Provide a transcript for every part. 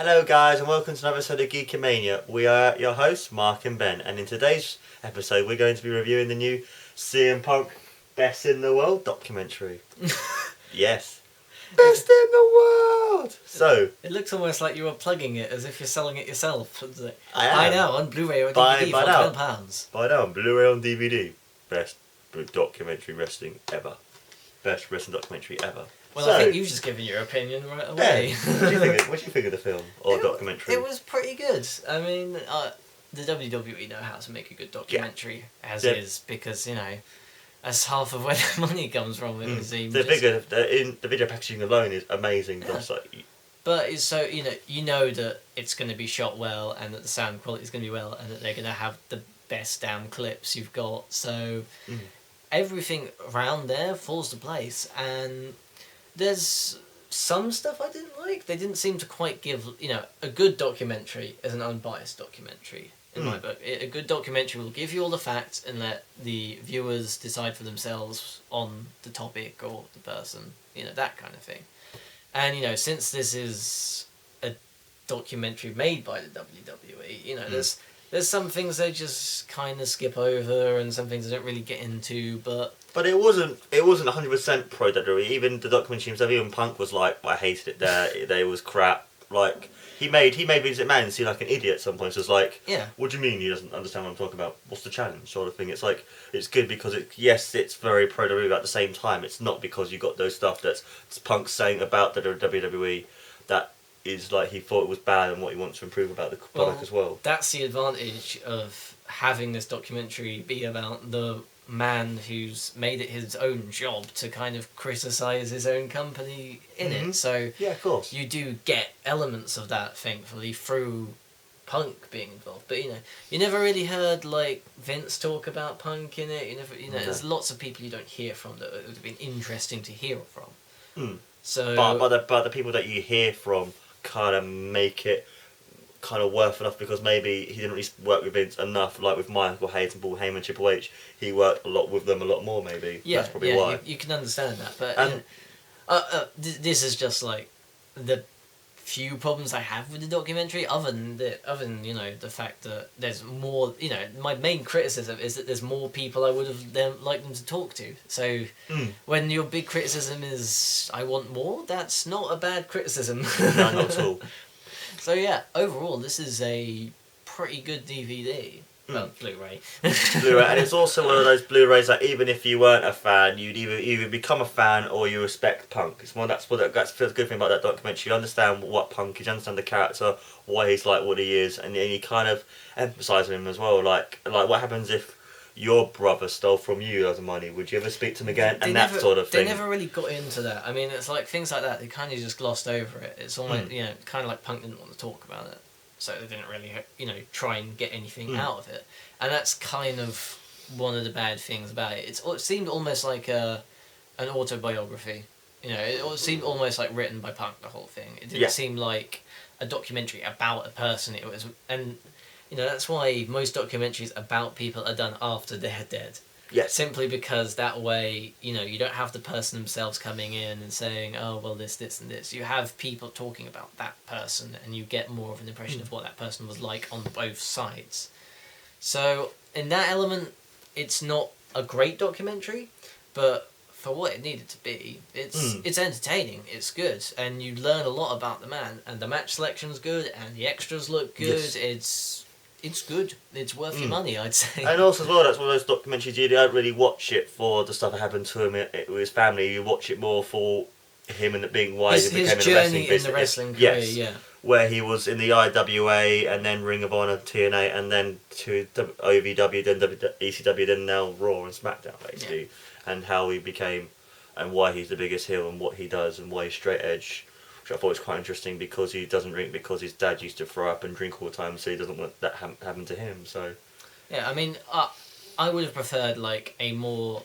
Hello guys and welcome to another episode of GEEKAMANIA. We are your hosts, Mark and Ben, and in today's episode we're going to be reviewing the new CM Punk Best in the World documentary. Yes. Best in the world! So... It looks almost like you were plugging it as if you're selling it yourself. I am. Buy now on Blu-ray or DVD for £12. Buy now on Blu-ray on DVD. Best documentary wrestling ever. Best wrestling documentary ever. Well, so, I think you've just given your opinion right away. Yeah. What do you think of the film or documentary? It was pretty good. I mean, the WWE know how to make a good documentary as is because, you know, that's half of where the money comes from. It seems. The video packaging alone is amazing. Yeah. But it's so you know that it's going to be shot well and that the sound quality is going to be well and that they're going to have the best damn clips you've got. So everything around there falls to place and. There's some stuff I didn't like. They didn't seem to quite give, a good documentary as an unbiased documentary, in my book. A good documentary will give you all the facts and let the viewers decide for themselves on the topic or the person, that kind of thing. And, since this is a documentary made by the WWE, there's some things they just kind of skip over and some things they don't really get into, but it wasn't 100% pro WWE. Even the documentary himself, even Punk was like, I hated it there. It was crap. Like he made Vince McMahon seem like an idiot at some points. It was like, what do you mean he doesn't understand what I'm talking about? What's the challenge, sort of thing. It's like it's good because it's very pro WWE, but at the same time, it's not because you got those stuff that's Punk saying about the WWE that is like he thought it was bad and what he wants to improve about the product as well. That's the advantage of having this documentary be about the man who's made it his own job to kind of criticise his own company in it. So yeah, of course. You do get elements of that, thankfully, through Punk being involved. But you never really heard like Vince talk about Punk in it. There's lots of people you don't hear from that it would have been interesting to hear from. So, but the people that you hear from kind of make it kind of worth enough because maybe he didn't really work with Vince enough, like with Michael Hayes and Paul Heyman, Triple H. He worked a lot with them, a lot more maybe. Yeah, that's probably why. You can understand that, but this is just like the few problems I have with the documentary. Other than the fact that there's more. My main criticism is that there's more people I would have liked them to talk to. So when your big criticism is I want more, that's not a bad criticism. No, not at all. So yeah, overall this is a pretty good DVD. Well, Blu-ray. Blu-ray, and it's also one of those Blu-rays that even if you weren't a fan, you'd either become a fan or you respect Punk. It's one that's the good thing about that documentary. You understand what Punk is, you understand the character, why he's like what he is, and you kind of empathise with him as well. Like what happens if your brother stole from you loads of money? Would you ever speak to him again? That sort of thing. They never really got into that. I mean, it's like things like that. They kind of just glossed over it. It's almost kind of like Punk didn't want to talk about it. So they didn't really, try and get anything out of it. And that's kind of one of the bad things about it. It seemed almost like an autobiography. It seemed almost like written by Punk, the whole thing. It didn't seem like a documentary about a person. It was, and that's why most documentaries about people are done after they're dead. Yes. Simply because that way, you don't have the person themselves coming in and saying, oh, well, this, and this. You have people talking about that person and you get more of an impression of what that person was like on both sides. So, in that element, it's not a great documentary, but for what it needed to be, it's entertaining, it's good, and you learn a lot about the man, and the match selection's good, and the extras look good, It's good. It's worth your money, I'd say. And also as well, that's one of those documentaries you don't really watch it for the stuff that happened to him with his family. You watch it more for him and it being why he became in the wrestling business. In the wrestling career, yeah. Where he was in the IWA and then Ring of Honor, TNA, and then to OVW, then ECW, then now Raw and SmackDown, basically. Yeah. And how he became, and why he's the biggest heel and what he does and why he's straight edge. Which I thought was quite interesting because he doesn't drink because his dad used to throw up and drink all the time, so he doesn't want that happen to him. So, yeah, I mean, I would have preferred like a more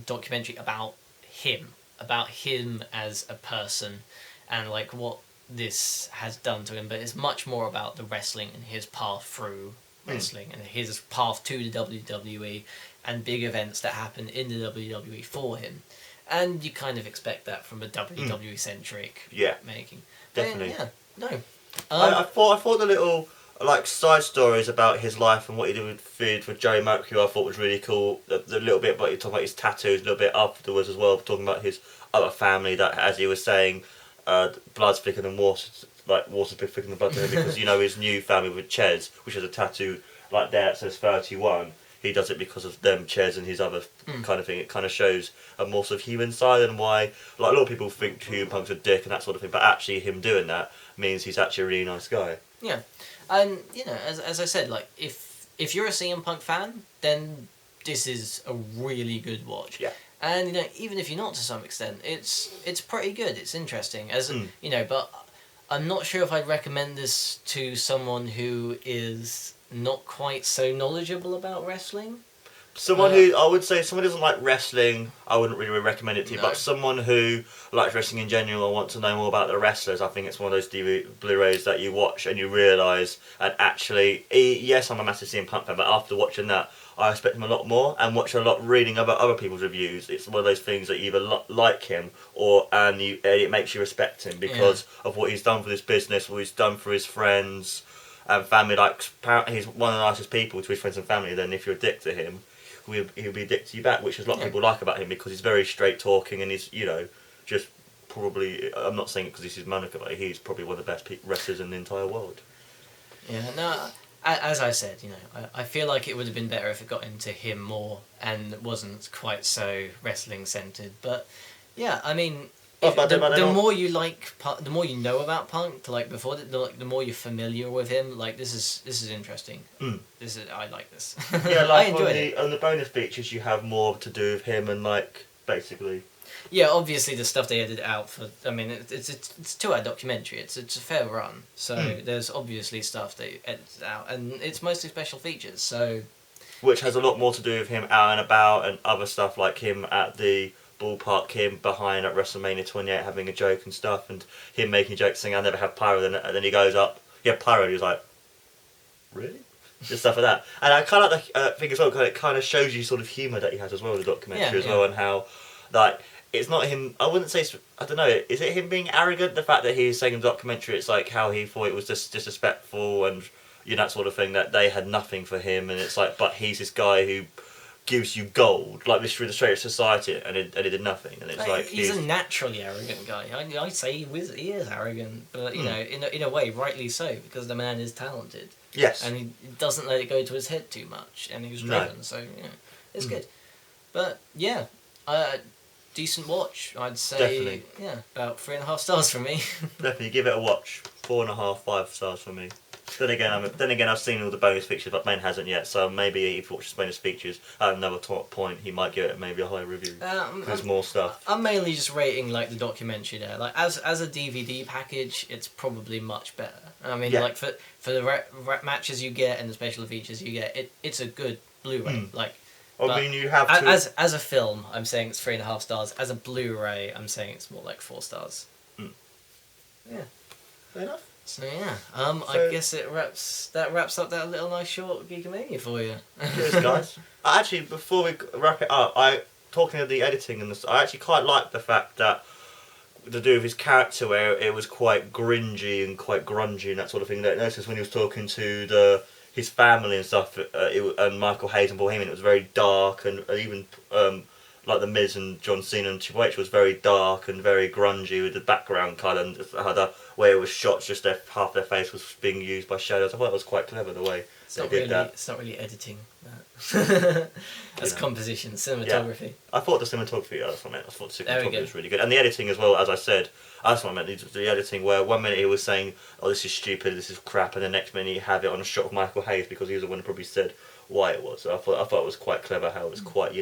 documentary about him as a person, and like what this has done to him. But it's much more about the wrestling and his path through wrestling and his path to the WWE and big events that happened in the WWE for him. And you kind of expect that from a WWE-centric making. Definitely. Yeah, no. I thought the little like side stories about his life and what he did with Joey Mercury, I thought was really cool. The little bit about you talking about his tattoos, a little bit afterwards as well, talking about his other family that, as he was saying, blood's thicker than water, like water's thicker than blood to him because his new family with Ches, which has a tattoo like there that says 31. He does it because of them, Ches, and his other kind of thing. It kind of shows a more sort of human side and why, like, a lot of people think CM Punk's a dick and that sort of thing, but actually him doing that means he's actually a really nice guy. Yeah, and as I said, like if you're a CM Punk fan, then this is a really good watch. Yeah. And even if you're not to some extent, it's pretty good. It's interesting but I'm not sure if I'd recommend this to someone who is not quite so knowledgeable about wrestling. Someone who doesn't like wrestling, I wouldn't really recommend it to you. No. But someone who likes wrestling in general or wants to know more about the wrestlers, I think it's one of those Blu-rays that you watch and you realise, and actually, yes, I'm a massive CM Punk fan, but after watching that, I respect him a lot more and watch a lot reading about other people's reviews. It's one of those things that you either like him and it makes you respect him because of what he's done for this business, what he's done for his friends and family. Like, apparently he's one of the nicest people to his friends and family. Then if you're a dick to him, he'll be a dick to you back, which is a lot of people like about him because he's very straight talking and he's just probably, I'm not saying it because this is Monica, but he's probably one of the best wrestlers in the entire world. Yeah, no, as I said, I feel like it would have been better if it got into him more and wasn't quite so wrestling centered. But yeah, I mean, the more you the more you know about Punk, like before, the more you're familiar with him. Like this is interesting. I like this. Yeah, like I enjoyed it. On the bonus features, you have more to do with him and like basically. Yeah, obviously the stuff they edited out for. I mean, it's a 2-hour documentary. It's a fair run. So there's obviously stuff they edited out, and it's mostly special features. So. Which has a lot more to do with him out and about and other stuff like him at the ballpark, him behind at WrestleMania 28 having a joke and stuff, and him making jokes saying, "I never have pyro," and then he goes up, "Yeah, pyro," and he was like, "Really?" Just stuff like that. And I kind of like the thing as well, because it kind of shows you sort of humour that he has as well in the documentary well, and how, like, it's not him, I wouldn't say, I don't know, is it him being arrogant, the fact that he's saying in the documentary, it's like how he thought it was just disrespectful and, that sort of thing, that they had nothing for him, and it's like, but he's this guy who gives you gold, like this through the straight society, and he did nothing, and it's like he's a naturally arrogant guy. I'd say he is arrogant, but in a way, rightly so, because the man is talented. Yes, and he doesn't let it go to his head too much, and he's driven, so it's good. But yeah, decent watch, I'd say. Definitely. Yeah, about 3.5 stars from me. Definitely give it a watch. 4.5, 5 stars from me. Then again, I've seen all the bonus features, but Ben hasn't yet. So maybe if he watches bonus features at another point, he might give it maybe a higher review. There's more stuff. I'm mainly just rating like the documentary there. Like as a DVD package, it's probably much better. I mean, like for the matches you get and the special features you get, it's a good Blu-ray. Like, I mean, you have to. As a film, I'm saying it's 3.5 stars. As a Blu-ray, I'm saying it's more like 4 stars. Yeah. Fair enough. So yeah, I guess wraps up that little nice short Geekamania for you. Cheers, guys. Actually, before we wrap it up, talking of the editing and I actually quite like the fact that to do with his character, where it was quite gringy and quite grungy and that sort of thing. That noticed when he was talking to his family and stuff, and Michael Hayes and Paul Heyman, it was very dark, and even like the Miz and John Cena and Triple H was very dark and very grungy with the background colour and how the way it was shot, just half their face was being used by shadows. I thought it was quite clever the way they did that. It's not really editing. That's composition, cinematography. Yeah. I thought the cinematography, that's what I meant. I thought the cinematography was really good. And the editing as well, as I said, that's what I meant, the editing where 1 minute he was saying, "Oh, this is stupid, this is crap," and the next minute you have it on a shot of Michael Hayes because he was the one who probably said why it was. So I thought it was quite clever how it was quite,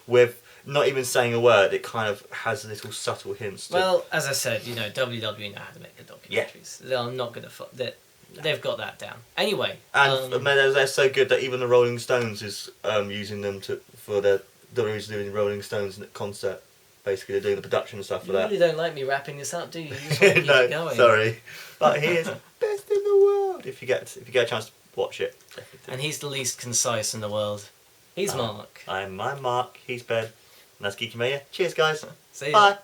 with not even saying a word, it kind of has little subtle hints. Well, as I said, WWE know how to make the documentaries. Yeah. They're not going to... They've got that down. Anyway. And they're so good that even the Rolling Stones is using them for their... WWE's doing Rolling Stones concert. Basically, they're doing the production and stuff for that. You really don't like me wrapping this up, do you? You just want to keep it going. Sorry. But he is best in the world. If you get a chance to watch it, definitely do. And he's the least concise in the world. He's Mark. I'm Mark. He's Ben. And that's Geekamania. Cheers, guys. See you. Bye.